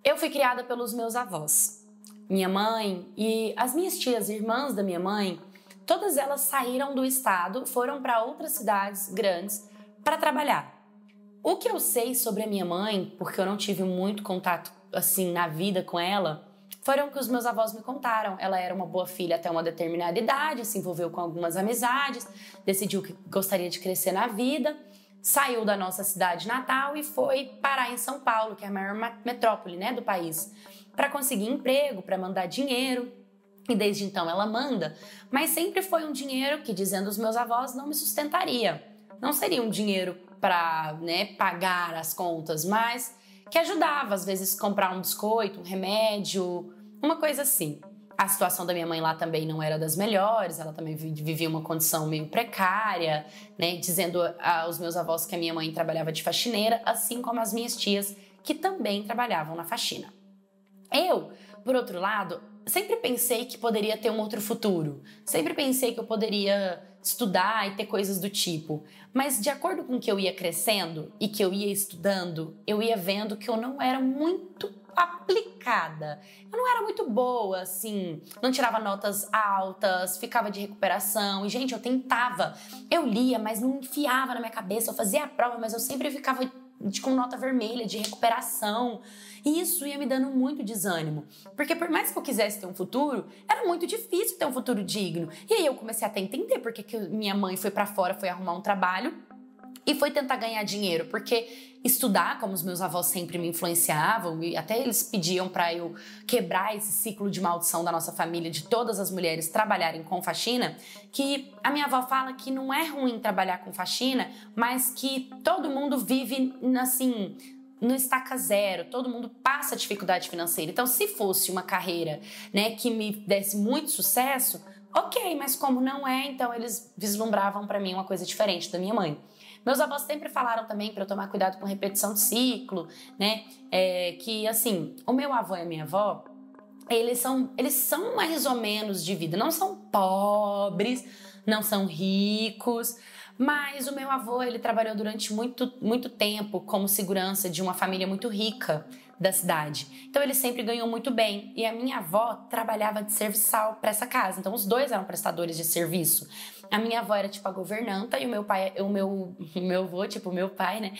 Eu fui criada pelos meus avós. Minha mãe e as minhas tias, irmãs da minha mãe, todas elas saíram do estado, foram para outras cidades grandes para trabalhar. O que eu sei sobre a minha mãe, porque eu não tive muito contato assim na vida com ela, foram o que os meus avós me contaram. Ela era uma boa filha até uma determinada idade, se envolveu com algumas amizades, decidiu que gostaria de crescer na vida, saiu da nossa cidade natal e foi parar em São Paulo, que é a maior metrópole, né, do país, para conseguir emprego, para mandar dinheiro. E desde então ela manda, mas sempre foi um dinheiro que, dizendo os meus avós, não me sustentaria. Não seria um dinheiro para, pagar as contas, mas que ajudava, às vezes, comprar um biscoito, um remédio, uma coisa assim. A situação da minha mãe lá também não era das melhores, ela também vivia uma condição meio precária, dizendo aos meus avós que a minha mãe trabalhava de faxineira, assim como as minhas tias, que também trabalhavam na faxina. Eu, por outro lado, sempre pensei que poderia ter um outro futuro. Sempre pensei que eu poderia estudar e ter coisas do tipo. Mas de acordo com que eu ia crescendo e que eu ia estudando, eu ia vendo que eu não era muito aplicada. Eu não era muito boa, assim, não tirava notas altas, ficava de recuperação. E, gente, eu tentava. Eu lia, mas não enfiava na minha cabeça. Eu fazia a prova, mas eu sempre ficava com nota vermelha, de recuperação. E isso ia me dando muito desânimo. Porque por mais que eu quisesse ter um futuro, era muito difícil ter um futuro digno. E aí eu comecei até a entender porque que minha mãe foi pra fora, foi arrumar um trabalho e foi tentar ganhar dinheiro. Porque estudar, como os meus avós sempre me influenciavam, e até eles pediam pra eu quebrar esse ciclo de maldição da nossa família, de todas as mulheres trabalharem com faxina, que a minha avó fala que não é ruim trabalhar com faxina, mas que todo mundo vive, assim, no estaca zero, todo mundo passa dificuldade financeira. Então, se fosse uma carreira, que me desse muito sucesso, ok, mas como não é, então eles vislumbravam pra mim uma coisa diferente da minha mãe. Meus avós sempre falaram também para eu tomar cuidado com repetição de ciclo, que, assim, o meu avô e a minha avó, eles são mais ou menos de vida. Não são pobres, não são ricos, mas o meu avô, ele trabalhou durante muito, muito tempo como segurança de uma família muito rica da cidade. Então ele sempre ganhou muito bem. E a minha avó trabalhava de serviçal para essa casa. Então os dois eram prestadores de serviço. A minha avó era tipo a governanta e o meu pai, o meu avô, tipo o meu pai,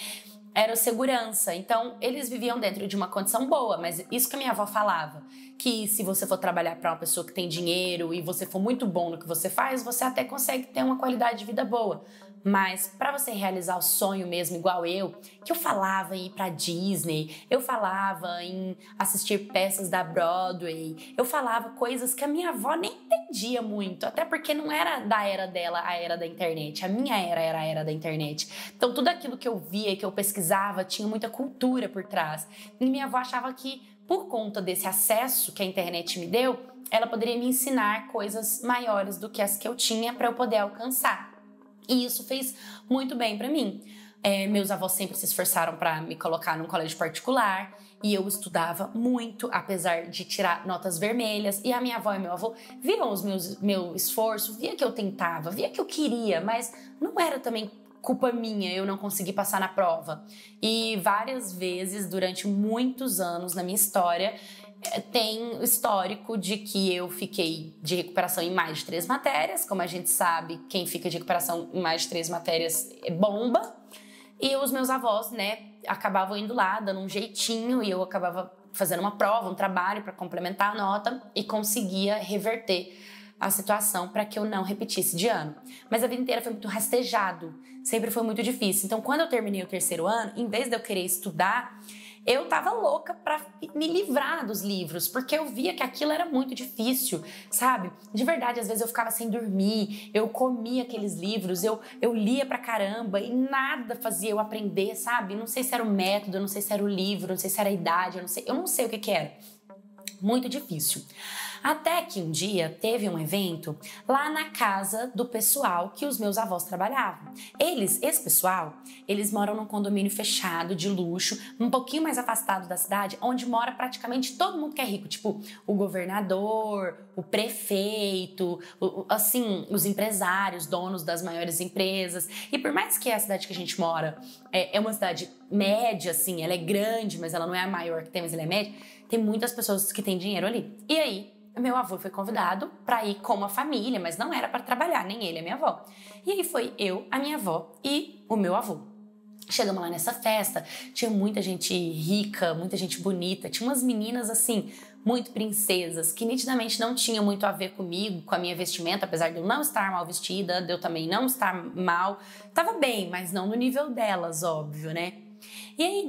era o segurança. Então eles viviam dentro de uma condição boa, mas isso que a minha avó falava, que se você for trabalhar para uma pessoa que tem dinheiro e você for muito bom no que você faz, você até consegue ter uma qualidade de vida boa. Mas para você realizar o sonho mesmo, igual eu, que eu falava em ir pra Disney, eu falava em assistir peças da Broadway, eu falava coisas que a minha avó nem entendia muito, até porque não era da era dela a era da internet, a minha era a era da internet. Então tudo aquilo que eu via, que eu pesquisava, tinha muita cultura por trás. E minha avó achava que, por conta desse acesso que a internet me deu, ela poderia me ensinar coisas maiores do que as que eu tinha para eu poder alcançar. E isso fez muito bem pra mim. Meus avós sempre se esforçaram para me colocar num colégio particular e eu estudava muito, apesar de tirar notas vermelhas. E a minha avó e meu avô viam meu esforço, via que eu tentava, via que eu queria, mas não era também culpa minha eu não conseguir passar na prova. E várias vezes, durante muitos anos na minha história, tem histórico de que eu fiquei de recuperação em mais de 3 matérias. Como a gente sabe, quem fica de recuperação em mais de 3 matérias é bomba. E os meus avós, acabavam indo lá, dando um jeitinho, e eu acabava fazendo uma prova, um trabalho para complementar a nota e conseguia reverter a situação para que eu não repetisse de ano. Mas a vida inteira foi muito rastejado, sempre foi muito difícil. Então, quando eu terminei o 3º ano, em vez de eu querer estudar, eu tava louca pra me livrar dos livros, porque eu via que aquilo era muito difícil, sabe? De verdade, às vezes eu ficava sem dormir, eu comia aqueles livros, eu lia pra caramba e nada fazia eu aprender, sabe? Não sei se era o método, não sei se era o livro, não sei se era a idade, eu não sei o que era. Muito difícil. Até que um dia teve um evento lá na casa do pessoal que os meus avós trabalhavam. Esse pessoal, eles moram num condomínio fechado, de luxo, um pouquinho mais afastado da cidade, onde mora praticamente todo mundo que é rico, tipo o governador, o prefeito, assim, os empresários, donos das maiores empresas. E por mais que a cidade que a gente mora é uma cidade média, assim, ela é grande, mas ela não é a maior que tem, mas ela é média, tem muitas pessoas que têm dinheiro ali. E aí, meu avô foi convidado para ir com a família, mas não era para trabalhar, nem ele, a minha avó. E aí foi eu, a minha avó e o meu avô. Chegamos lá nessa festa, tinha muita gente rica, muita gente bonita, tinha umas meninas assim, muito princesas, que nitidamente não tinham muito a ver comigo, com a minha vestimenta, apesar de eu não estar mal vestida, de eu também não estar mal. Tava bem, mas não no nível delas, óbvio, né? E aí,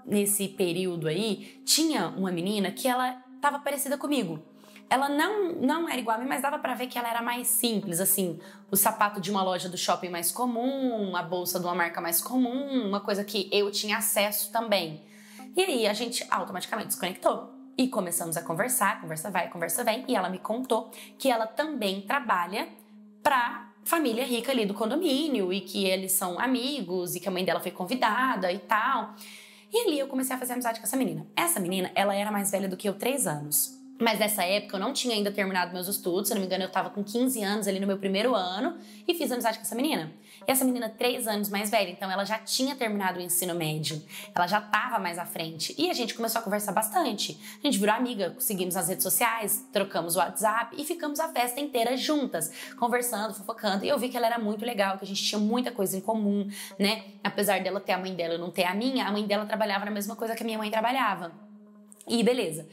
nesse período aí, tinha uma menina que ela tava parecida comigo. Ela não era igual a mim, mas dava pra ver que ela era mais simples, assim, o sapato de uma loja do shopping mais comum, a bolsa de uma marca mais comum, uma coisa que eu tinha acesso também. E aí a gente automaticamente desconectou e começamos a conversar, conversa vai, conversa vem, e ela me contou que ela também trabalha pra família rica ali do condomínio e que eles são amigos e que a mãe dela foi convidada e tal. E ali eu comecei a fazer amizade com essa menina. Essa menina, ela era mais velha do que eu 3 anos. Mas nessa época eu não tinha ainda terminado meus estudos, se não me engano eu tava com 15 anos ali no meu primeiro ano e fiz amizade com essa menina. E essa menina 3 anos mais velha, então ela já tinha terminado o ensino médio, ela já tava mais à frente e a gente começou a conversar bastante. A gente virou amiga, seguimos nas redes sociais, trocamos o WhatsApp e ficamos a festa inteira juntas, conversando, fofocando. E eu vi que ela era muito legal, que a gente tinha muita coisa em comum, né? Apesar dela ter a mãe dela e eu não ter a mãe dela trabalhava na mesma coisa que a minha mãe trabalhava. E beleza.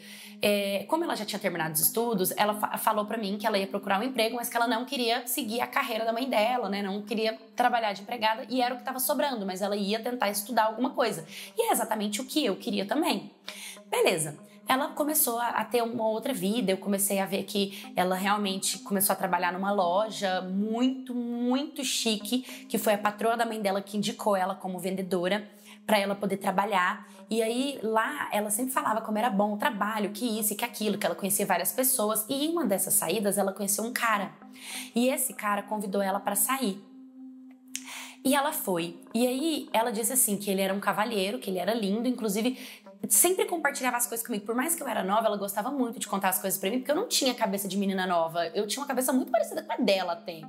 Como ela já tinha terminado os estudos, ela falou pra mim que ela ia procurar um emprego, mas que ela não queria seguir a carreira da mãe dela, né? Não queria trabalhar de empregada e era o que estava sobrando, mas ela ia tentar estudar alguma coisa. E é exatamente o que eu queria também. Beleza. Ela começou a ter uma outra vida, eu comecei a ver que ela realmente começou a trabalhar numa loja muito, muito chique, que foi a patroa da mãe dela que indicou ela como vendedora para ela poder trabalhar. E aí lá ela sempre falava como era bom o trabalho, que isso e que aquilo, que ela conhecia várias pessoas. E em uma dessas saídas ela conheceu um cara. E esse cara convidou ela para sair. E ela foi. E aí ela disse assim que ele era um cavalheiro, que ele era lindo, inclusive sempre compartilhava as coisas comigo. Por mais que eu era nova, ela gostava muito de contar as coisas pra mim, porque eu não tinha cabeça de menina nova. Eu tinha uma cabeça muito parecida com a dela até.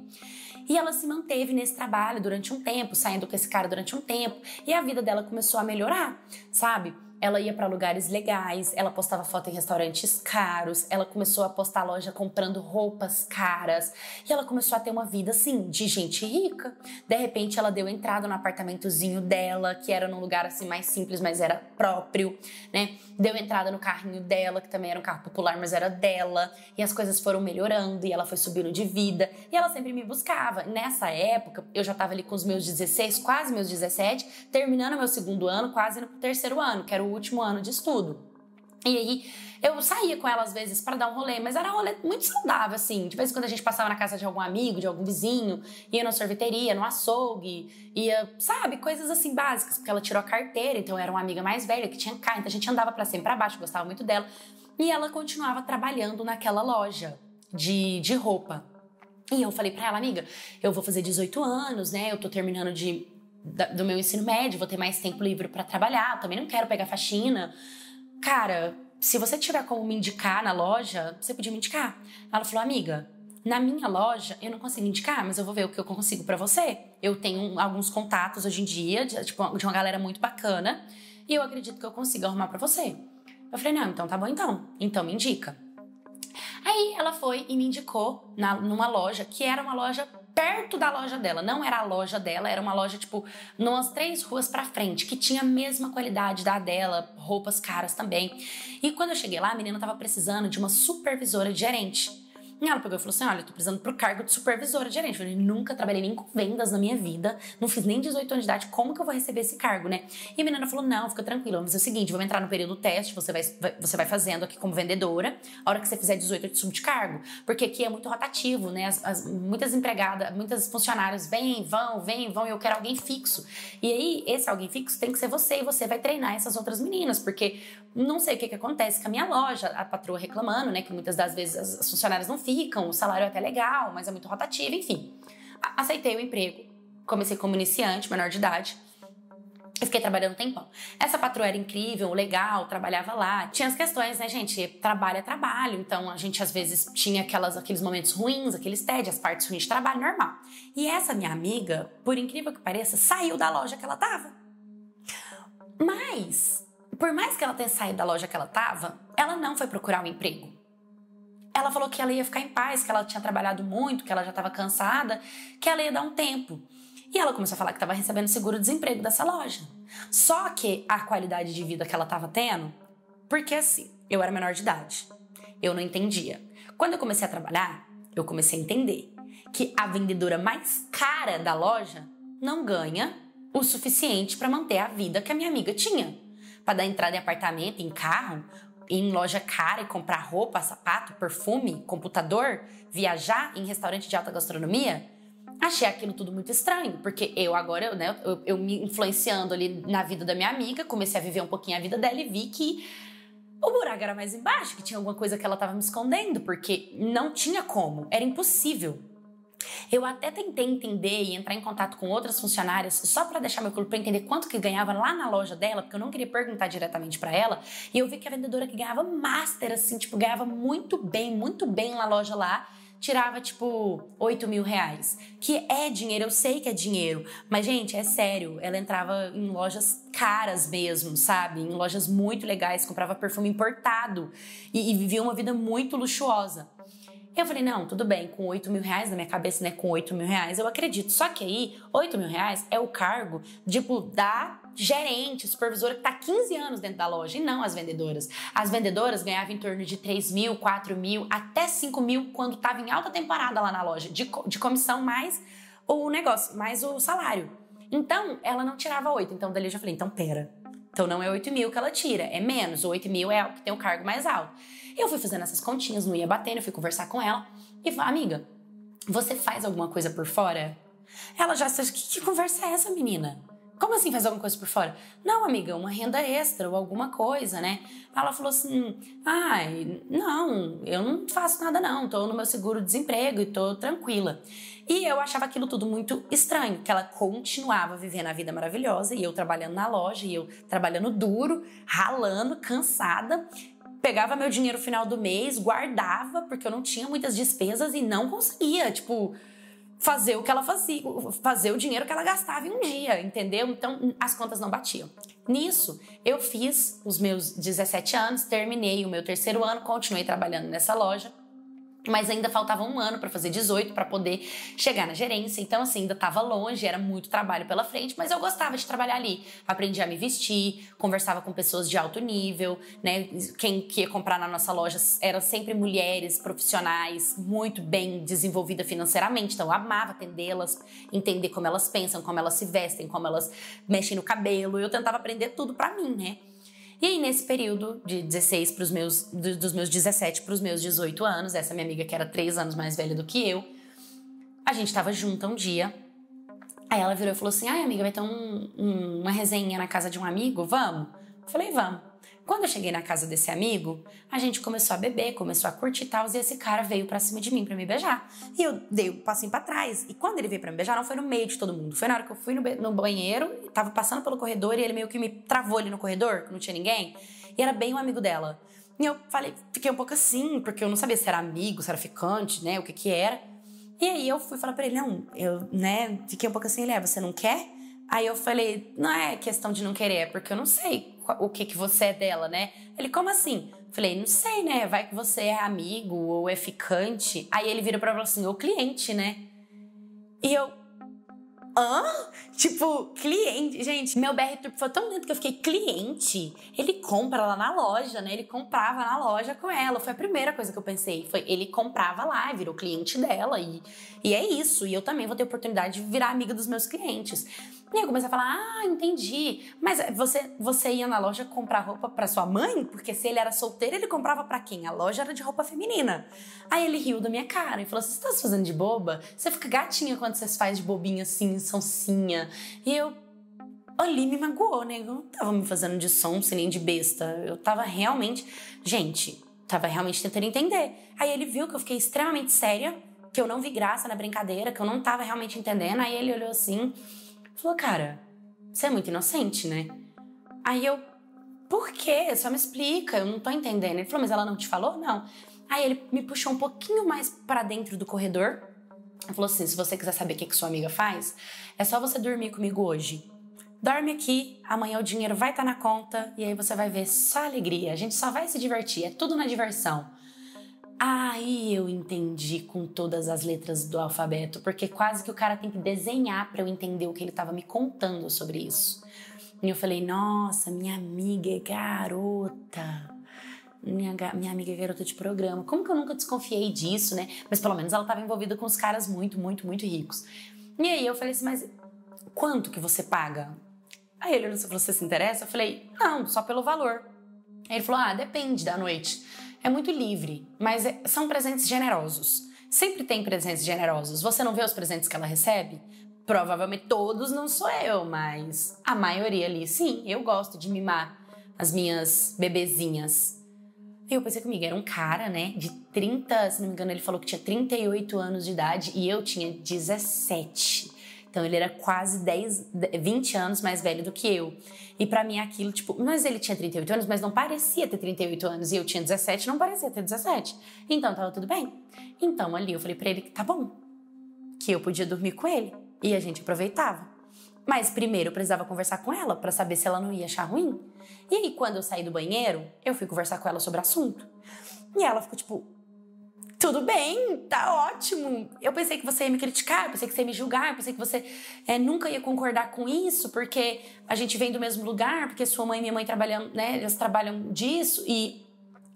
E ela se manteve nesse trabalho durante um tempo, saindo com esse cara durante um tempo. E a vida dela começou a melhorar, sabe? Ela ia pra lugares legais, ela postava foto em restaurantes caros, ela começou a postar loja comprando roupas caras e ela começou a ter uma vida, assim, de gente rica. De repente, ela deu entrada no apartamentozinho dela, que era num lugar, assim, mais simples, mas era próprio, né? Deu entrada no carrinho dela, que também era um carro popular, mas era dela. E as coisas foram melhorando e ela foi subindo de vida. E ela sempre me buscava. Nessa época, eu já tava ali com os meus 16, quase meus 17, terminando meu segundo ano, quase no terceiro ano, que era o último ano de estudo. E aí eu saía com ela às vezes para dar um rolê, mas era um rolê muito saudável, assim. De vez em quando a gente passava na casa de algum amigo, de algum vizinho, ia na sorveteria, no açougue, ia, sabe, coisas assim básicas, porque ela tirou a carteira, então era uma amiga mais velha que tinha carro, então a gente andava pra cima e pra baixo, gostava muito dela. E ela continuava trabalhando naquela loja de roupa. E eu falei pra ela, amiga, eu vou fazer 18 anos, né? Eu tô terminando do meu ensino médio, vou ter mais tempo livre pra trabalhar, também não quero pegar faxina. Cara, se você tiver como me indicar na loja, você podia me indicar. Ela falou, amiga, na minha loja eu não consigo indicar, mas eu vou ver o que eu consigo pra você. Eu tenho alguns contatos hoje em dia, de uma galera muito bacana, e eu acredito que eu consigo arrumar pra você. Eu falei, não, então tá bom então me indica. Aí ela foi e me indicou numa loja, que era uma loja perto da loja dela. Não era a loja dela, era uma loja, tipo, umas 3 ruas pra frente, que tinha a mesma qualidade da dela, roupas caras também. E quando eu cheguei lá, a menina tava precisando de uma supervisora de gerente. E ela pegou e falou assim, olha, eu tô precisando pro cargo de supervisora de gerente. Eu falei, nunca trabalhei nem com vendas na minha vida, não fiz nem 18 anos de idade, como que eu vou receber esse cargo, né? E a menina falou, não, fica tranquila, vamos fazer o seguinte, vamos entrar no período teste, você vai fazendo aqui como vendedora, a hora que você fizer 18 eu te subo de cargo, porque aqui é muito rotativo, né? Muitas empregadas, muitas funcionárias vêm, vão, e eu quero alguém fixo. E aí, esse alguém fixo tem que ser você, e você vai treinar essas outras meninas, porque não sei o que acontece com a minha loja, a patroa reclamando, né, que muitas das vezes as funcionárias não ficam, o salário é até legal, mas é muito rotativo, enfim. Aceitei o emprego, comecei como iniciante, menor de idade, e fiquei trabalhando um tempão. Essa patroa era incrível, legal, trabalhava lá. Tinha as questões, né, gente? Trabalho é trabalho, então a gente às vezes tinha aqueles momentos ruins, aqueles tédios, as partes ruins de trabalho, normal. E essa minha amiga, por incrível que pareça, saiu da loja que ela tava. Mas, por mais que ela tenha saído da loja que ela tava, ela não foi procurar um emprego. Ela falou que ela ia ficar em paz, que ela tinha trabalhado muito, que ela já estava cansada, que ela ia dar um tempo. E ela começou a falar que estava recebendo seguro-desemprego dessa loja. Só que a qualidade de vida que ela estava tendo, porque assim, eu era menor de idade, eu não entendia. Quando eu comecei a trabalhar, eu comecei a entender que a vendedora mais cara da loja não ganha o suficiente para manter a vida que a minha amiga tinha. Para dar entrada em apartamento, em carro, ir em loja cara e comprar roupa, sapato, perfume, computador, viajar em restaurante de alta gastronomia. Achei aquilo tudo muito estranho, porque eu me influenciando ali na vida da minha amiga, comecei a viver um pouquinho a vida dela e vi que o buraco era mais embaixo, que tinha alguma coisa que ela estava me escondendo, porque não tinha como, era impossível. Eu até tentei entender e entrar em contato com outras funcionárias só para deixar meu corpo para entender quanto que ganhava lá na loja dela, porque eu não queria perguntar diretamente para ela. E eu vi que a vendedora que ganhava master, assim, tipo, ganhava muito bem na loja lá, tirava, tipo, 8 mil reais. Que é dinheiro, eu sei que é dinheiro. Mas, gente, é sério, ela entrava em lojas caras mesmo, sabe? Em lojas muito legais, comprava perfume importado e vivia uma vida muito luxuosa. Eu falei, não, tudo bem, com 8 mil reais na minha cabeça, né, com 8 mil reais eu acredito. Só que aí, 8 mil reais é o cargo, tipo, da gerente, supervisora que tá 15 anos dentro da loja, e não as vendedoras. As vendedoras ganhavam em torno de 3 mil, 4 mil, até 5 mil quando tava em alta temporada lá na loja, de comissão mais o negócio, mais o salário. Então, ela não tirava 8, então dali eu já falei, então pera. Então não é 8 mil que ela tira, é menos. O 8 mil é o que tem o cargo mais alto. Eu fui fazendo essas continhas, não ia batendo, eu fui conversar com ela e falei, amiga, você faz alguma coisa por fora? Ela já disse, que conversa é essa, menina? Como assim faz alguma coisa por fora? Não, amiga, uma renda extra ou alguma coisa, né? Ela falou assim, não, eu não faço nada não, tô no meu seguro-desemprego e tô tranquila. E eu achava aquilo tudo muito estranho, que ela continuava vivendo a vida maravilhosa e eu trabalhando na loja, e eu trabalhando duro, ralando, cansada. Pegava meu dinheiro no final do mês, guardava, porque eu não tinha muitas despesas e não conseguia, tipo, fazer o que ela fazia, fazer o dinheiro que ela gastava em um dia, entendeu? Então, as contas não batiam. Nisso, eu fiz os meus 17 anos, terminei o meu 3º ano, continuei trabalhando nessa loja, mas ainda faltava um ano para fazer 18 para poder chegar na gerência. Então, assim, ainda estava longe, era muito trabalho pela frente, mas eu gostava de trabalhar ali. Aprendi a me vestir, conversava com pessoas de alto nível, né? Quem ia comprar na nossa loja eram sempre mulheres profissionais, muito bem desenvolvidas financeiramente. Então, eu amava atendê-las, entender como elas pensam, como elas se vestem, como elas mexem no cabelo. Eu tentava aprender tudo para mim, né? E aí, nesse período de 16 dos meus 17 para os meus 18 anos, essa minha amiga que era 3 anos mais velha do que eu, a gente tava junta um dia. Aí ela virou e falou assim, ai amiga, vai ter uma resenha na casa de um amigo, vamos? Eu falei, vamos. Quando eu cheguei na casa desse amigo, a gente começou a beber, começou a curtir e tal, e esse cara veio pra cima de mim pra me beijar. E eu dei um passinho pra trás. E quando ele veio pra me beijar, não foi no meio de todo mundo. Foi na hora que eu fui no banheiro, tava passando pelo corredor e ele meio que me travou ali no corredor, que não tinha ninguém. E era bem um amigo dela. E eu fiquei um pouco assim, porque eu não sabia se era amigo, se era ficante, né, o que era. E aí eu fui falar pra ele, não, eu, né, fiquei um pouco assim, ele, você não quer? Aí eu falei, não é questão de não querer, é porque eu não sei o que você é dela, né? Ele, como assim? Falei, não sei, né? Vai que você é amigo ou é ficante. Aí ele vira pra mim assim, ou cliente, né? E eu, hã? Tipo, cliente. Gente, meu BR Trip foi tão dentro que eu fiquei, cliente? Ele compra lá na loja, né? Ele comprava na loja com ela. Foi a primeira coisa que eu pensei. Foi, ele comprava lá, virou cliente dela. E é isso. E eu também vou ter oportunidade de virar amiga dos meus clientes. E aí eu comecei a falar, entendi. Mas você ia na loja comprar roupa pra sua mãe? Porque se ele era solteiro, ele comprava pra quem? A loja era de roupa feminina. Aí ele riu da minha cara e falou, você tá se fazendo de boba? Você fica gatinha quando você se faz de bobinha assim, sonsinha. E eu ali me magoou, né? Eu não tava me fazendo de sonsa nem de besta. Eu tava realmente... Gente, tava realmente tentando entender. Aí ele viu que eu fiquei extremamente séria, que eu não vi graça na brincadeira, que eu não tava realmente entendendo. Aí ele olhou assim... Falou, cara, você é muito inocente, né? Aí eu, por quê? Só me explica, eu não tô entendendo. Ele falou, mas ela não te falou? Não. Aí ele me puxou um pouquinho mais pra dentro do corredor. Ele falou assim, se você quiser saber o que sua amiga faz, é só você dormir comigo hoje. Dorme aqui, amanhã o dinheiro vai estar na conta e aí você vai ver só alegria. A gente só vai se divertir, é tudo na diversão. Aí eu entendi com todas as letras do alfabeto, porque quase que o cara tem que desenhar pra eu entender o que ele tava me contando sobre isso. E eu falei, nossa, minha amiga é garota. Minha amiga é garota de programa. Como que eu nunca desconfiei disso, né? Mas pelo menos ela tava envolvida com os caras muito, muito, muito ricos. E aí eu falei assim, mas quanto que você paga? Aí ele falou, você se interessa? Eu falei, não, só pelo valor. Aí ele falou, depende da noite. É muito livre, mas são presentes generosos. Sempre tem presentes generosos. Você não vê os presentes que ela recebe? Provavelmente todos não sou eu, mas a maioria ali, sim. Eu gosto de mimar as minhas bebezinhas. E eu pensei comigo, era um cara, né, de 30, se não me engano, ele falou que tinha 38 anos de idade e eu tinha 17. Então ele era quase 20 anos mais velho do que eu. E pra mim aquilo, tipo, mas ele tinha 38 anos, mas não parecia ter 38 anos. E eu tinha 17, não parecia ter 17. Então tava tudo bem. Então ali eu falei pra ele que tá bom, que eu podia dormir com ele. E a gente aproveitava. Mas primeiro eu precisava conversar com ela pra saber se ela não ia achar ruim. E aí quando eu saí do banheiro, eu fui conversar com ela sobre o assunto. E ela ficou tipo... Tudo bem, tá ótimo. Eu pensei que você ia me criticar, eu pensei que você ia me julgar, eu pensei que você nunca ia concordar com isso, porque a gente vem do mesmo lugar, porque sua mãe e minha mãe trabalham, né, elas trabalham disso e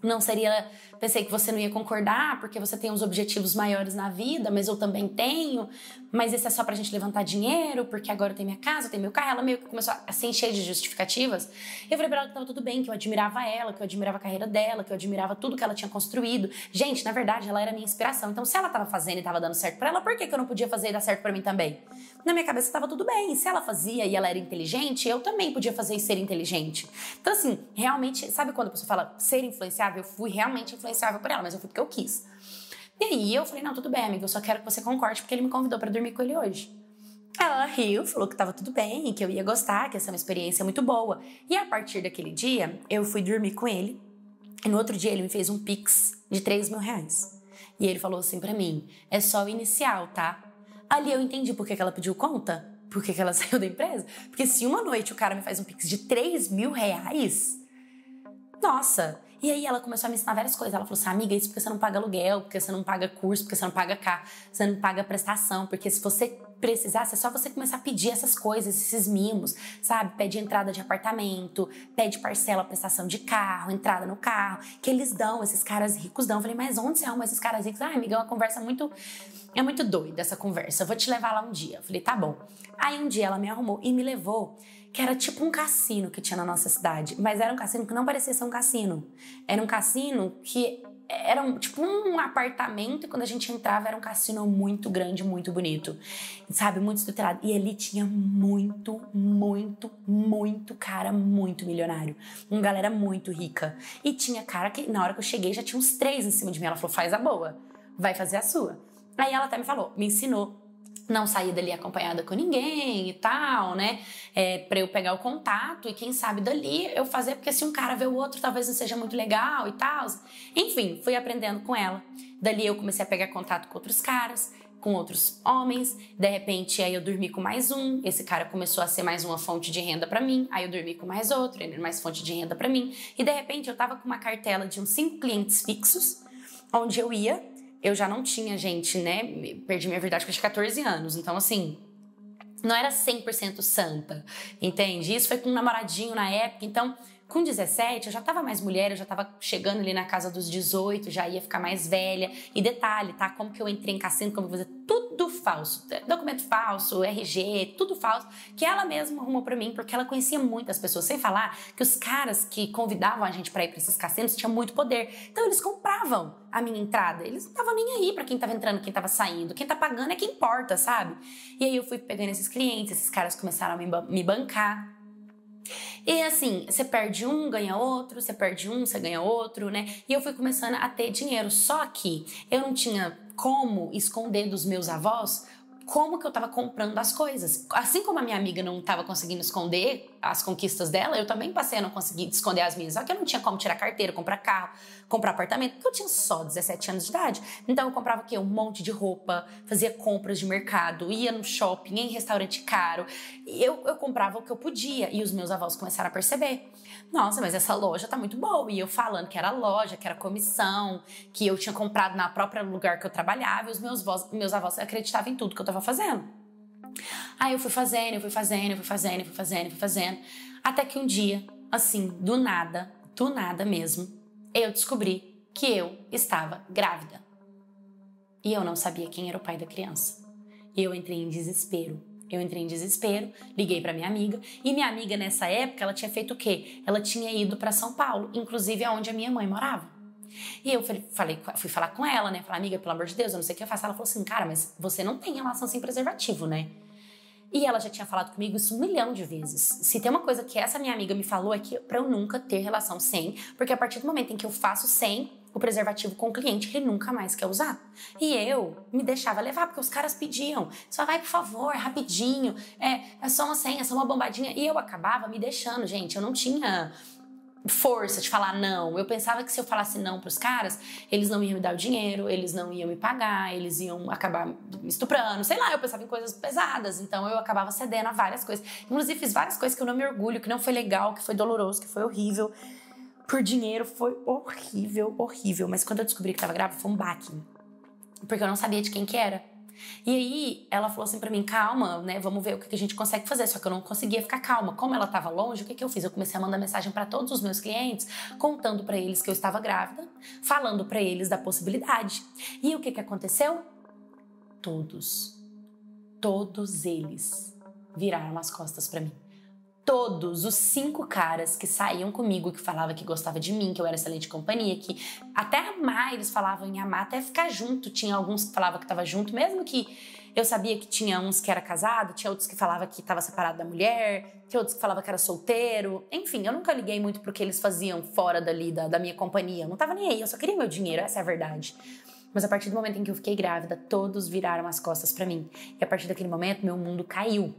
não seria... Pensei que você não ia concordar, porque você tem uns objetivos maiores na vida, mas eu também tenho, mas esse é só pra gente levantar dinheiro, porque agora eu tenho minha casa, eu tenho meu carro. Ela meio que começou a se encher de justificativas. Eu falei pra ela que tava tudo bem, que eu admirava ela, que eu admirava a carreira dela, que eu admirava tudo que ela tinha construído. Gente, na verdade, ela era a minha inspiração. Então, se ela tava fazendo e tava dando certo pra ela, por que eu não podia fazer e dar certo pra mim também? Na minha cabeça tava tudo bem. Se ela fazia e ela era inteligente, eu também podia fazer e ser inteligente. Então, assim, realmente, sabe quando a pessoa fala ser influenciável? Eu fui realmente influenciável por ela, mas eu fui porque eu quis. E aí eu falei, não, tudo bem, amiga, eu só quero que você concorde porque ele me convidou pra dormir com ele hoje. Ela riu, falou que tava tudo bem, que eu ia gostar, que essa é uma experiência muito boa. E a partir daquele dia, eu fui dormir com ele. E no outro dia ele me fez um Pix de 3 mil reais. E ele falou assim pra mim, é só o inicial, tá? Ali eu entendi por que ela pediu conta, por que ela saiu da empresa. Porque se uma noite o cara me faz um Pix de 3 mil reais... Nossa! E aí ela começou a me ensinar várias coisas. Ela falou assim, amiga, isso porque você não paga aluguel, porque você não paga curso, porque você não paga carro, você não paga prestação, porque se você precisasse, é só você começar a pedir essas coisas, esses mimos, sabe? Pede entrada de apartamento, pede parcela, prestação de carro, entrada no carro, que eles dão, esses caras ricos dão. Eu falei, mas onde você arruma esses caras ricos? Amiga, é uma conversa muito... É muito doida essa conversa, eu vou te levar lá um dia. Eu falei, tá bom. Aí um dia ela me arrumou e me levou, que era tipo um cassino que tinha na nossa cidade, mas era um cassino que não parecia ser um cassino. Era um cassino que era tipo um apartamento e quando a gente entrava era um cassino muito grande, muito bonito, sabe, muito estruturado. E ali tinha muito, muito, muito cara muito milionário, uma galera muito rica. E tinha cara que na hora que eu cheguei já tinha uns 3 em cima de mim. Ela falou, faz a boa, vai fazer a sua. Aí ela até me falou, me ensinou não sair dali acompanhada com ninguém e tal, né? Pra eu pegar o contato e quem sabe dali eu fazer, porque se um cara vê o outro talvez não seja muito legal e tal. Enfim, fui aprendendo com ela. Dali eu comecei a pegar contato com outros caras, com outros homens. De repente, aí eu dormi com mais um. Esse cara começou a ser mais uma fonte de renda pra mim. Aí eu dormi com mais outro, ele era mais fonte de renda pra mim. E de repente eu tava com uma cartela de uns 5 clientes fixos, onde eu ia. Eu já não tinha, gente, né? Perdi minha verdade com 14 anos. Então, assim, não era 100% santa, entende? Isso foi com um namoradinho na época, então com 17 eu já tava mais mulher, eu já tava chegando ali na casa dos 18, já ia ficar mais velha. E detalhe, tá? Como que eu entrei em cassino, como eu vou fazer tudo falso. Documento falso, RG, tudo falso. Que ela mesma arrumou pra mim, porque ela conhecia muitas pessoas. Sem falar que os caras que convidavam a gente pra ir pra esses cassinos tinham muito poder. Então eles compravam a minha entrada. Eles não estavam nem aí pra quem tava entrando, quem tava saindo. Quem tá pagando é quem importa, sabe? E aí eu fui pegando esses clientes, esses caras começaram a me bancar. E assim, você perde um, ganha outro, você perde um, você ganha outro, né? E eu fui começando a ter dinheiro. Só que eu não tinha como esconder dos meus avós como que eu tava comprando as coisas. Assim como a minha amiga não tava conseguindo esconder as conquistas dela, eu também passei a não conseguir esconder as minhas. Só que eu não tinha como tirar carteira, comprar carro, comprar apartamento, porque eu tinha só 17 anos de idade. Então eu comprava o quê? Um monte de roupa, fazia compras de mercado, ia no shopping, ia em restaurante caro. Eu comprava o que eu podia. E os meus avós começaram a perceber. Nossa, mas essa loja tá muito boa. E eu falando que era loja, que era comissão, que eu tinha comprado na própria lugar que eu trabalhava. E os meus avós acreditavam em tudo que eu tava fazendo. Aí eu fui fazendo. Até que um dia, assim, do nada mesmo, eu descobri que eu estava grávida. E eu não sabia quem era o pai da criança. E eu entrei em desespero. Liguei pra minha amiga. E minha amiga, nessa época, ela tinha feito o quê? Ela tinha ido pra São Paulo, inclusive aonde a minha mãe morava. E eu fui falar com ela, né? Falei, amiga, pelo amor de Deus, eu não sei o que eu faço. Ela falou assim, cara, mas você não tem relação sem preservativo, né? E ela já tinha falado comigo isso 1 milhão de vezes. Se tem uma coisa que essa minha amiga me falou é que pra eu nunca ter relação sem, porque a partir do momento em que eu faço sem o preservativo com o cliente, ele nunca mais quer usar. E eu me deixava levar, porque os caras pediam, só vai, por favor, rapidinho, é só uma senha, é só uma bombadinha. E eu acabava me deixando, gente, eu não tinha força de falar não. Eu pensava que se eu falasse não pros caras, eles não iam me dar o dinheiro, eles não iam me pagar, eles iam acabar me estuprando, sei lá, eu pensava em coisas pesadas, então eu acabava cedendo a várias coisas. Inclusive fiz várias coisas que eu não me orgulho, que não foi legal, que foi doloroso, que foi horrível. Por dinheiro foi horrível, mas quando eu descobri que tava grávida foi um baque, porque eu não sabia de quem que era. E aí ela falou assim pra mim, calma, né, vamos ver o que a gente consegue fazer. Só que eu não conseguia ficar calma. Como ela tava longe, o que eu fiz? Eu comecei a mandar mensagem pra todos os meus clientes, contando pra eles que eu estava grávida, falando pra eles da possibilidade. E o que aconteceu? Todos eles viraram as costas pra mim. Todos os 5 caras que saíam comigo, que falavam que gostava de mim, que eu era excelente companhia, que até amar, eles falavam em amar, até ficar junto. Tinha alguns que falavam que tava junto, mesmo que eu sabia que tinha uns que era casado, tinha outros que falavam que tava separado da mulher, tinha outros que falavam que era solteiro. Enfim, eu nunca liguei muito pro que eles faziam fora dali da minha companhia. Eu não tava nem aí, eu só queria meu dinheiro, essa é a verdade. Mas a partir do momento em que eu fiquei grávida, todos viraram as costas pra mim. E a partir daquele momento, meu mundo caiu.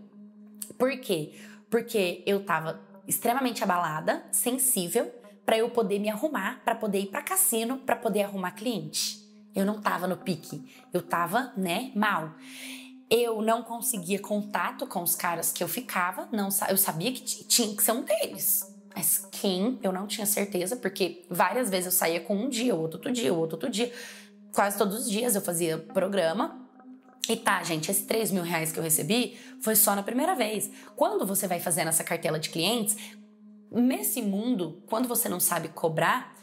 Por quê? Porque eu tava extremamente abalada, sensível, pra eu poder me arrumar, pra poder ir pra cassino, pra poder arrumar cliente. Eu não tava no pique, eu tava, né, mal. Eu não conseguia contato com os caras que eu ficava, eu sabia que tinha que ser um deles. Mas quem, eu não tinha certeza, porque várias vezes eu saía com um dia, outro dia. Quase todos os dias eu fazia programa. E tá, gente, esses 3 mil reais que eu recebi foi só na primeira vez. Quando você vai fazendo essa cartela de clientes, nesse mundo, quando você não sabe cobrar,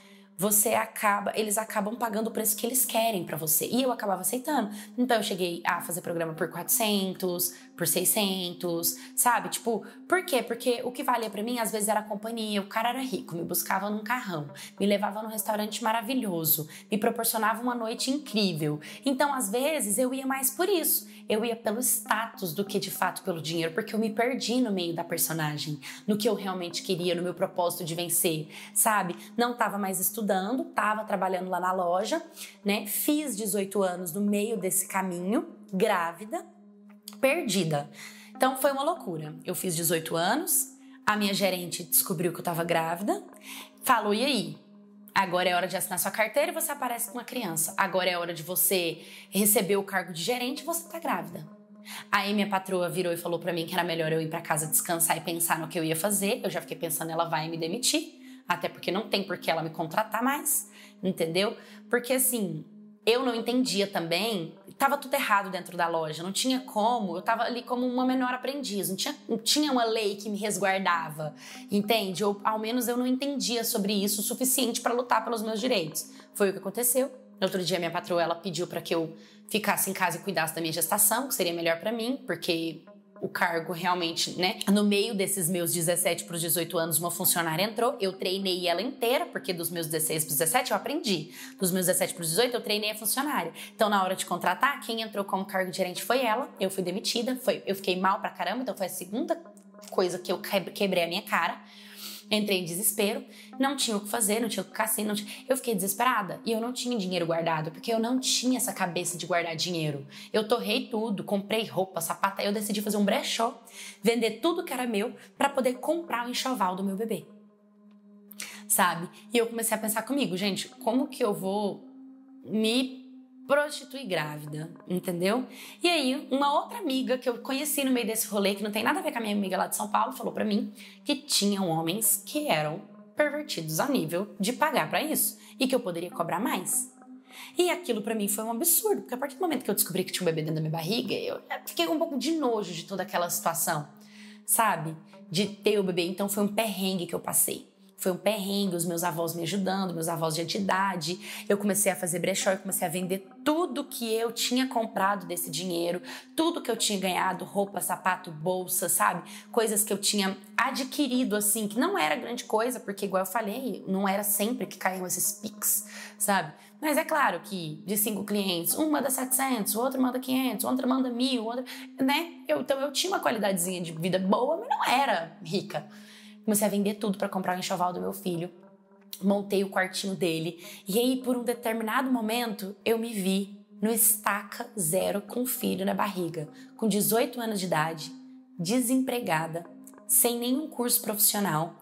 eles acabam pagando o preço que eles querem pra você. E eu acabava aceitando. Então eu cheguei a fazer programa por 400, por 600, sabe? Tipo, por quê? Porque o que valia pra mim, às vezes, era a companhia. O cara era rico, me buscava num carrão, me levava num restaurante maravilhoso, me proporcionava uma noite incrível. Então, às vezes, eu ia mais por isso. Eu ia pelo status do que, de fato, pelo dinheiro, porque eu me perdi no meio da personagem, no que eu realmente queria, no meu propósito de vencer, sabe? Não tava mais estudando, tava trabalhando lá na loja, né? Fiz 18 anos no meio desse caminho, grávida, perdida. Então foi uma loucura. Eu fiz 18 anos, a minha gerente descobriu que eu tava grávida, falou, e aí? Agora é hora de assinar sua carteira e você aparece com uma criança. Agora é hora de você receber o cargo de gerente e você tá grávida. Aí minha patroa virou e falou pra mim que era melhor eu ir pra casa descansar e pensar no que eu ia fazer. Eu já fiquei pensando, ela vai me demitir. Até porque não tem por que ela me contratar mais, entendeu? Porque assim, eu não entendia também, tava tudo errado dentro da loja, não tinha como, eu tava ali como uma menor aprendiz, não tinha uma lei que me resguardava, entende? Ou ao menos eu não entendia sobre isso o suficiente para lutar pelos meus direitos. Foi o que aconteceu. No outro dia minha patroa, ela pediu para que eu ficasse em casa e cuidasse da minha gestação, que seria melhor para mim, porque o cargo realmente, né? No meio desses meus 17 para os 18 anos, uma funcionária entrou, eu treinei ela inteira, porque dos meus 16 para os 17 eu aprendi. Dos meus 17 para os 18 eu treinei a funcionária. Então, na hora de contratar, quem entrou como cargo de gerente foi ela, eu fui demitida, eu fiquei mal pra caramba, então foi a segunda coisa que eu quebrei a minha cara. Entrei em desespero, não tinha o que fazer, não tinha o que cassino, eu fiquei desesperada e eu não tinha dinheiro guardado, porque eu não tinha essa cabeça de guardar dinheiro. Eu torrei tudo, comprei roupa, sapato, aí eu decidi fazer um brechó, vender tudo que era meu pra poder comprar o enxoval do meu bebê, sabe? E eu comecei a pensar comigo, gente, como que eu vou me prostituir grávida, entendeu? E aí, uma outra amiga que eu conheci no meio desse rolê, que não tem nada a ver com a minha amiga lá de São Paulo, falou pra mim que tinham homens que eram pervertidos a nível de pagar pra isso e que eu poderia cobrar mais. E aquilo pra mim foi um absurdo, porque a partir do momento que eu descobri que tinha um bebê dentro da minha barriga, eu fiquei com um pouco de nojo de toda aquela situação, sabe? De ter o bebê, então foi um perrengue que eu passei. Foi um perrengue, os meus avós me ajudando, meus avós de entidade. Eu comecei a fazer brechó e comecei a vender tudo que eu tinha comprado desse dinheiro, tudo que eu tinha ganhado, roupa, sapato, bolsa, sabe? Coisas que eu tinha adquirido, assim, que não era grande coisa, porque, igual eu falei, não era sempre que caíam esses pics, sabe? Mas é claro que de 5 clientes, um manda 700, o outro manda 500, o outro manda 1.000, o outro, né? Então eu tinha uma qualidadezinha de vida boa, mas não era rica. Comecei a vender tudo para comprar o enxoval do meu filho. Montei o quartinho dele. E aí, por um determinado momento, eu me vi no estaca zero com um filho na barriga. Com 18 anos de idade, desempregada, sem nenhum curso profissional.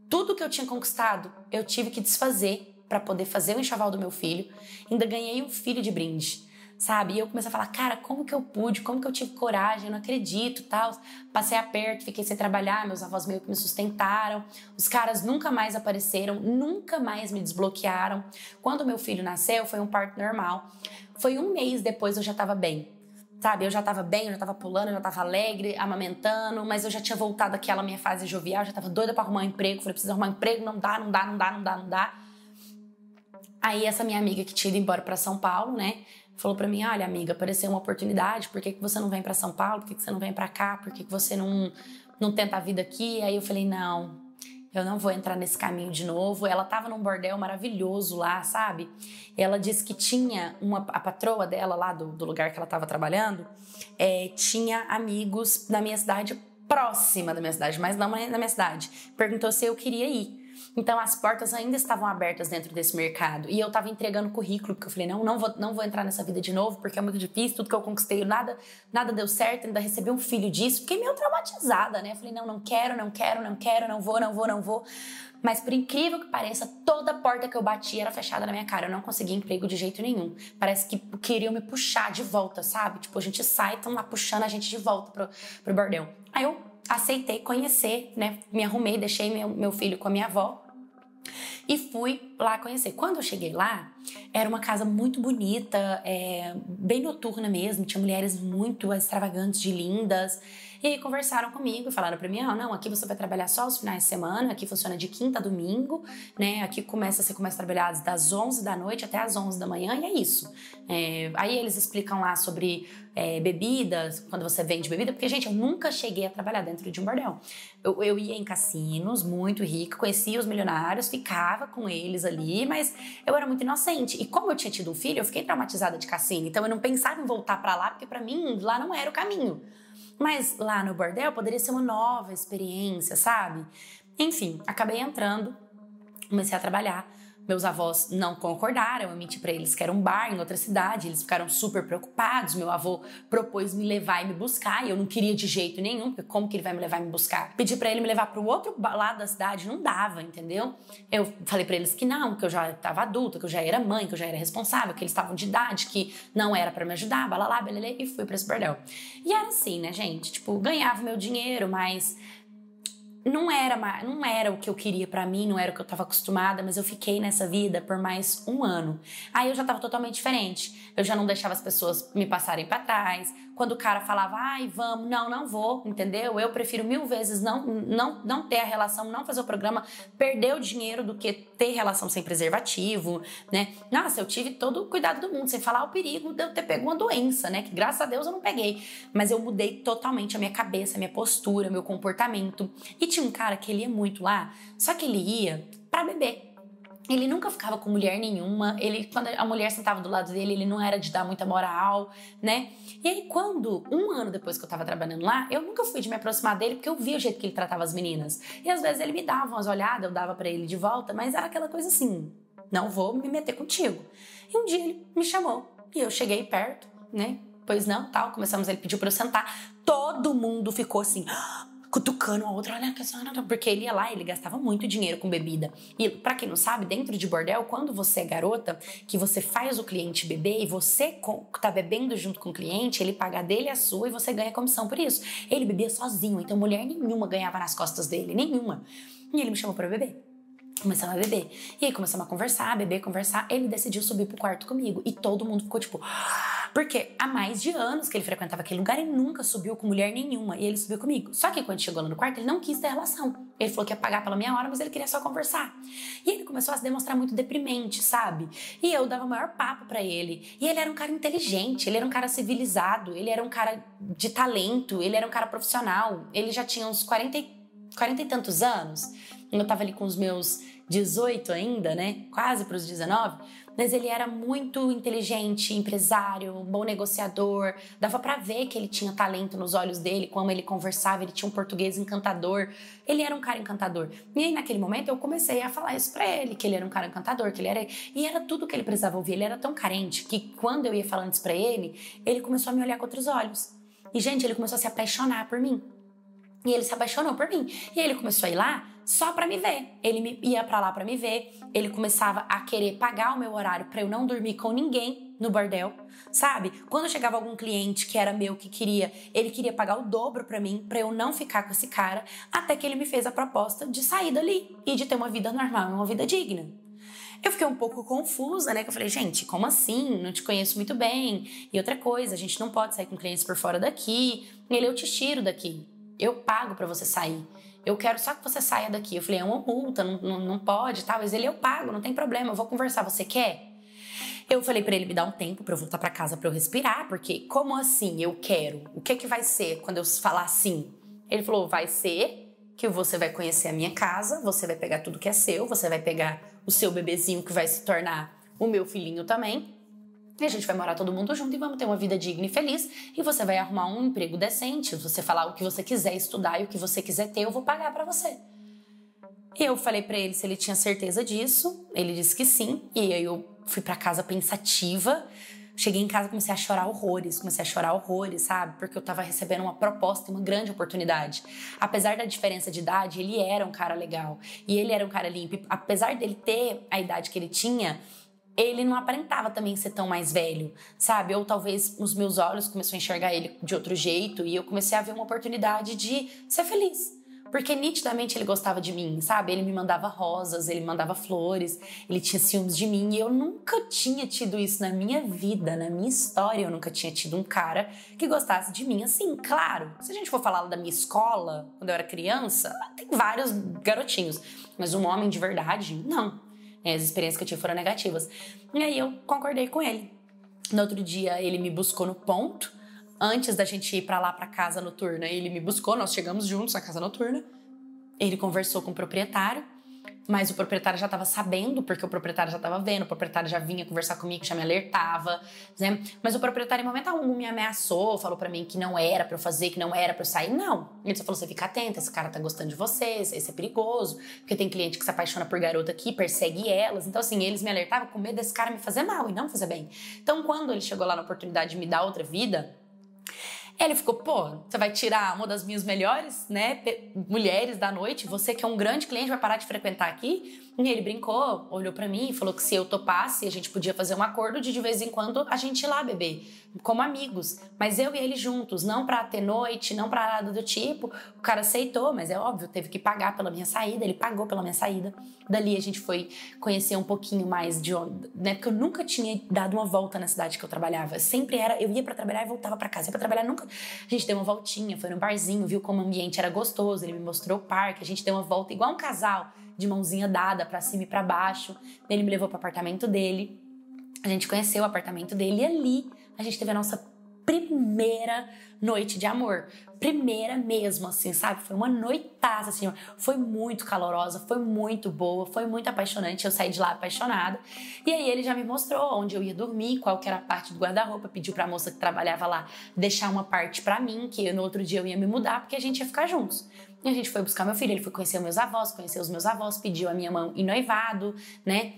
Tudo que eu tinha conquistado, eu tive que desfazer para poder fazer o enxoval do meu filho. Ainda ganhei um filho de brinde. Sabe? E eu comecei a falar, cara, como que eu pude? Como que eu tive coragem? Eu não acredito, tal. Passei aperto, fiquei sem trabalhar, meus avós meio que me sustentaram. Os caras nunca mais apareceram, nunca mais me desbloquearam. Quando meu filho nasceu, foi um parto normal. Foi um mês depois eu já tava bem. Sabe, eu já tava bem, eu já tava pulando, eu já tava alegre, amamentando, mas eu já tinha voltado àquela minha fase jovial, já tava doida pra arrumar um emprego. Falei, preciso arrumar um emprego, não dá. Aí essa minha amiga que tinha ido embora pra São Paulo, né? Falou pra mim, olha amiga, apareceu uma oportunidade, por que você não vem pra São Paulo? Por que você não vem pra cá? Por que você não tenta a vida aqui? Aí eu falei, não, eu não vou entrar nesse caminho de novo. Ela tava num bordel maravilhoso lá, sabe? Ela disse que tinha a patroa dela lá do lugar que ela tava trabalhando, tinha amigos da minha cidade, próxima da minha cidade, mas não na minha cidade. Perguntou se eu queria ir. Então as portas ainda estavam abertas dentro desse mercado. E eu tava entregando currículo, porque eu falei, não vou entrar nessa vida de novo, porque é muito difícil, tudo que eu conquistei, nada deu certo, ainda recebi um filho disso. Fiquei meio traumatizada, né? Eu falei, não quero, não vou. Mas por incrível que pareça, toda porta que eu bati era fechada na minha cara. Eu não conseguia emprego de jeito nenhum. Parece que queriam me puxar de volta, sabe? Tipo, a gente sai, estão lá puxando a gente de volta pro bordel. Aí eu aceitei conhecer, né? Me arrumei, deixei meu filho com a minha avó. E fui lá conhecer. Quando eu cheguei lá, era uma casa muito bonita, bem noturna mesmo, tinha mulheres muito extravagantes, de lindas. E aí conversaram comigo e falaram pra mim, não, aqui você vai trabalhar só os finais de semana, aqui funciona de quinta a domingo, né? Aqui você começa a trabalhar das 11 da noite até as 11 da manhã e é isso. Aí eles explicam lá sobre bebidas, quando você vende bebida, porque, gente, eu nunca cheguei a trabalhar dentro de um bordel. Eu ia em cassinos, muito rica, conhecia os milionários, ficava com eles ali, mas eu era muito inocente. E como eu tinha tido um filho, eu fiquei traumatizada de cassino, então eu não pensava em voltar pra lá, porque pra mim lá não era o caminho. Mas lá no bordel poderia ser uma nova experiência, sabe? Enfim, acabei entrando, comecei a trabalhar. Meus avós não concordaram, eu menti pra eles que era um bar em outra cidade, eles ficaram super preocupados. Meu avô propôs me levar e me buscar, e eu não queria de jeito nenhum, porque como que ele vai me levar e me buscar? Pedi pra ele me levar pro outro lado da cidade, não dava, entendeu? Eu falei pra eles que não, que eu já tava adulta, que eu já era mãe, que eu já era responsável, que eles estavam de idade, que não era pra me ajudar, balalá, belelê, e fui pra esse bordel. E era assim, né, gente? Tipo, ganhava meu dinheiro, mas não era o que eu queria pra mim, não era o que eu tava acostumada, mas eu fiquei nessa vida por mais um ano. Aí eu já tava totalmente diferente. Eu já não deixava as pessoas me passarem pra trás. Quando o cara falava, ai, vamos, não vou, entendeu? Eu prefiro 1000 vezes não ter a relação, não fazer o programa, perder o dinheiro do que ter relação sem preservativo, né? Nossa, eu tive todo o cuidado do mundo, sem falar o perigo de eu ter pego uma doença, né? Que graças a Deus eu não peguei. Mas eu mudei totalmente a minha cabeça, a minha postura, meu comportamento. E tinha um cara que ele ia muito lá, só que ele ia pra beber. Ele nunca ficava com mulher nenhuma, quando a mulher sentava do lado dele, ele não era de dar muita moral, né? E aí, um ano depois que eu tava trabalhando lá, eu nunca fui de me aproximar dele, porque eu via o jeito que ele tratava as meninas. E às vezes ele me dava umas olhadas, eu dava pra ele de volta, mas era aquela coisa assim, não vou me meter contigo. E um dia ele me chamou, e eu cheguei perto, né? Pois não, tal, ele pediu pra eu sentar. Todo mundo ficou assim, cutucando a outra, olha, porque ele ia lá, ele gastava muito dinheiro com bebida. E pra quem não sabe, dentro de bordel, quando você é garota, que você faz o cliente beber e você tá bebendo junto com o cliente, ele paga dele a sua e você ganha comissão por isso. Ele bebia sozinho, então mulher nenhuma ganhava nas costas dele, nenhuma. E ele me chamou pra beber. Começamos a beber. E aí começamos a conversar, beber, conversar. Ele decidiu subir pro quarto comigo. E todo mundo ficou tipo... Porque há mais de anos que ele frequentava aquele lugar e nunca subiu com mulher nenhuma. E ele subiu comigo. Só que quando chegou lá no quarto, ele não quis ter relação. Ele falou que ia pagar pela meia hora, mas ele queria só conversar. E ele começou a se demonstrar muito deprimente, sabe? E eu dava o maior papo pra ele. E ele era um cara inteligente, ele era um cara civilizado, ele era um cara de talento, ele era um cara profissional. Ele já tinha uns 40 e tantos anos. Eu tava ali com os meus 18 ainda, né? Quase pros 19. Mas ele era muito inteligente, empresário, um bom negociador. Dava pra ver que ele tinha talento nos olhos dele, como ele conversava, ele tinha um português encantador. Ele era um cara encantador. E aí, naquele momento, eu comecei a falar isso pra ele, que ele era um cara encantador, que ele era... E era tudo que ele precisava ouvir. Ele era tão carente que quando eu ia falando isso pra ele, ele começou a me olhar com outros olhos. E, gente, ele começou a se apaixonar por mim. E ele se apaixonou por mim. E ele começou a ir lá só pra me ver. Ele ia pra lá pra me ver. Ele começava a querer pagar o meu horário pra eu não dormir com ninguém no bordel, sabe? Quando chegava algum cliente que era meu, que queria, ele queria pagar o dobro pra mim, pra eu não ficar com esse cara, até que ele me fez a proposta de sair dali e de ter uma vida normal, uma vida digna. Eu fiquei um pouco confusa, né? Que eu falei, gente, como assim? Não te conheço muito bem. E outra coisa, a gente não pode sair com clientes por fora daqui. Eu te tiro daqui. Eu pago pra você sair. Eu quero só que você saia daqui. Eu falei, é uma multa, não pode, tal. Mas eu pago, não tem problema, eu vou conversar. Você quer? Eu falei pra ele me dar um tempo pra eu voltar pra casa pra eu respirar, porque como assim eu quero? O que vai ser quando eu falar assim? Ele falou, vai ser que você vai conhecer a minha casa, você vai pegar tudo que é seu, você vai pegar o seu bebezinho que vai se tornar o meu filhinho também. E a gente vai morar todo mundo junto e vamos ter uma vida digna e feliz. E você vai arrumar um emprego decente. Se você falar o que você quiser estudar e o que você quiser ter, eu vou pagar pra você. E eu falei pra ele se ele tinha certeza disso. Ele disse que sim. E aí eu fui pra casa pensativa. Cheguei em casa e comecei a chorar horrores, sabe? Porque eu tava recebendo uma proposta, uma grande oportunidade. Apesar da diferença de idade, ele era um cara legal. E ele era um cara limpo. Apesar dele ter a idade que ele tinha, ele não aparentava também ser tão mais velho, sabe? Ou talvez os meus olhos começaram a enxergar ele de outro jeito e eu comecei a ver uma oportunidade de ser feliz. Porque nitidamente ele gostava de mim, sabe? Ele me mandava rosas, ele me mandava flores, ele tinha ciúmes de mim e eu nunca tinha tido isso na minha vida, na minha história. Eu nunca tinha tido um cara que gostasse de mim assim. Claro, se a gente for falar da minha escola, quando eu era criança, tem vários garotinhos, mas um homem de verdade, não. As experiências que eu tive foram negativas. E aí eu concordei com ele. No outro dia ele me buscou no ponto. Antes da gente ir pra lá pra casa noturna, ele me buscou. Nós chegamos juntos na casa noturna. Ele conversou com o proprietário. Mas o proprietário já estava sabendo, porque o proprietário já estava vendo, o proprietário já vinha conversar comigo, já me alertava, né? Mas o proprietário em momento algum me ameaçou, falou pra mim que não era pra eu fazer, que não era pra eu sair, não. Ele só falou, você fica atenta, esse cara tá gostando de você, isso é perigoso, porque tem cliente que se apaixona por garota aqui, persegue elas. Então assim, eles me alertavam com medo desse cara me fazer mal e não fazer bem. Então quando ele chegou lá na oportunidade de me dar outra vida, ele ficou, pô, você vai tirar uma das minhas melhores, né, mulheres da noite, você que é um grande cliente vai parar de frequentar aqui? E ele brincou, olhou pra mim e falou que se eu topasse, a gente podia fazer um acordo de vez em quando a gente ir lá beber, como amigos. Mas eu e ele juntos, não pra ter noite, não pra nada do tipo. O cara aceitou, mas é óbvio, teve que pagar pela minha saída, ele pagou pela minha saída. Dali a gente foi conhecer um pouquinho mais de onde, né? Porque eu nunca tinha dado uma volta na cidade que eu trabalhava. Sempre era, eu ia pra trabalhar e voltava pra casa. Ia pra trabalhar, nunca. A gente deu uma voltinha, foi no barzinho, viu como o ambiente era gostoso, ele me mostrou o parque, a gente deu uma volta igual um casal, de mãozinha dada pra cima e pra baixo. Ele me levou pro apartamento dele. A gente conheceu o apartamento dele e ali a gente teve a nossa primeira noite de amor. Primeira mesmo, assim, sabe? Foi uma noitaça, assim. Foi muito calorosa, foi muito boa, foi muito apaixonante. Eu saí de lá apaixonada. E aí ele já me mostrou onde eu ia dormir, qual que era a parte do guarda-roupa. Pediu pra moça que trabalhava lá deixar uma parte pra mim, que no outro dia eu ia me mudar, porque a gente ia ficar juntos. E a gente foi buscar meu filho, ele foi conhecer os meus avós, pediu a minha mão em noivado, né?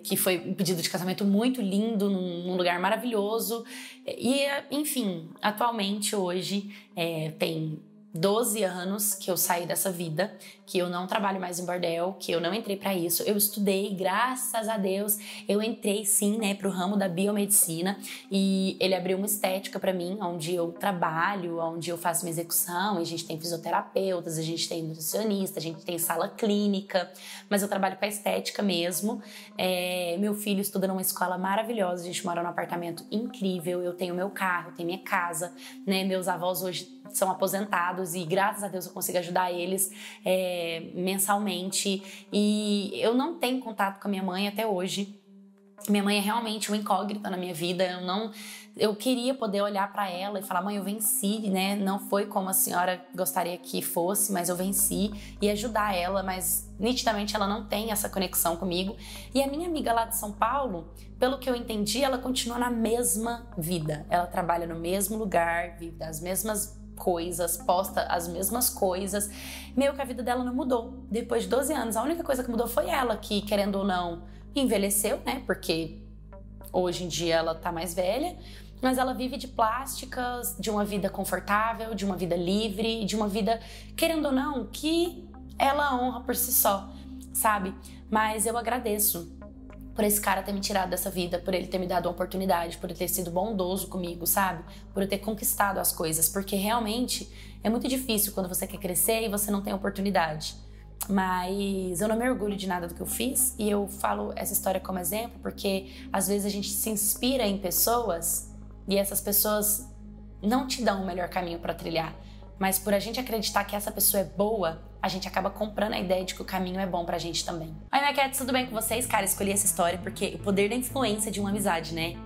Que foi um pedido de casamento muito lindo, num lugar maravilhoso. E, enfim, atualmente, hoje, tem 12 anos que eu saí dessa vida, que eu não trabalho mais em bordel, que eu não entrei pra isso. Eu estudei, graças a Deus, eu entrei sim, né, pro ramo da biomedicina, e ele abriu uma estética pra mim, onde eu trabalho, onde eu faço minha execução, a gente tem fisioterapeutas, a gente tem nutricionista, a gente tem sala clínica, mas eu trabalho com a estética mesmo. Meu filho estuda numa escola maravilhosa, a gente mora num apartamento incrível, eu tenho meu carro, tenho minha casa, né, meus avós hoje são aposentados e graças a Deus eu consigo ajudar eles mensalmente, e eu não tenho contato com a minha mãe até hoje. Minha mãe é realmente uma incógnita na minha vida. Eu queria poder olhar pra ela e falar: mãe, eu venci, né? Não foi como a senhora gostaria que fosse, mas eu venci, e ajudar ela, mas nitidamente ela não tem essa conexão comigo. E a minha amiga lá de São Paulo, pelo que eu entendi, ela continua na mesma vida. Ela trabalha no mesmo lugar, vive das mesmas coisas, posta as mesmas coisas. Meio que a vida dela não mudou. Depois de 12 anos, a única coisa que mudou foi ela, que, querendo ou não, envelheceu, né? Porque hoje em dia ela tá mais velha, mas ela vive de plásticas, de uma vida confortável, de uma vida livre, de uma vida, querendo ou não, que ela honra por si só, sabe? Mas eu agradeço por esse cara ter me tirado dessa vida, por ele ter me dado uma oportunidade, por ele ter sido bondoso comigo, sabe? Por eu ter conquistado as coisas, porque realmente é muito difícil quando você quer crescer e você não tem oportunidade. Mas eu não me orgulho de nada do que eu fiz, e eu falo essa história como exemplo porque às vezes a gente se inspira em pessoas e essas pessoas não te dão o melhor caminho para trilhar, mas por a gente acreditar que essa pessoa é boa, a gente acaba comprando a ideia de que o caminho é bom pra gente também. Oi, minha cats, tudo bem com vocês? Cara, escolhi essa história porque o poder da influência de uma amizade, né?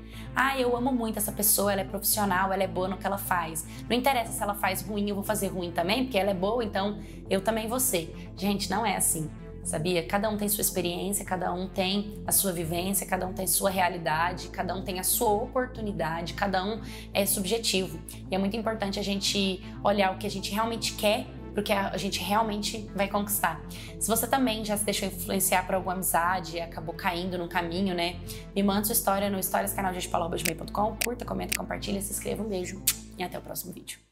Eu amo muito essa pessoa, ela é profissional, ela é boa no que ela faz. Não interessa se ela faz ruim, eu vou fazer ruim também, porque ela é boa, então eu também vou ser. Gente, não é assim, sabia? Cada um tem sua experiência, cada um tem a sua vivência, cada um tem sua realidade, cada um tem a sua oportunidade, cada um é subjetivo. E é muito importante a gente olhar o que a gente realmente quer, porque a gente realmente vai conquistar. Se você também já se deixou influenciar por alguma amizade e acabou caindo no caminho, né? Me manda sua história no storiescanaldepaula@gmail.com. Curta, comenta, compartilha, se inscreva. Um beijo e até o próximo vídeo.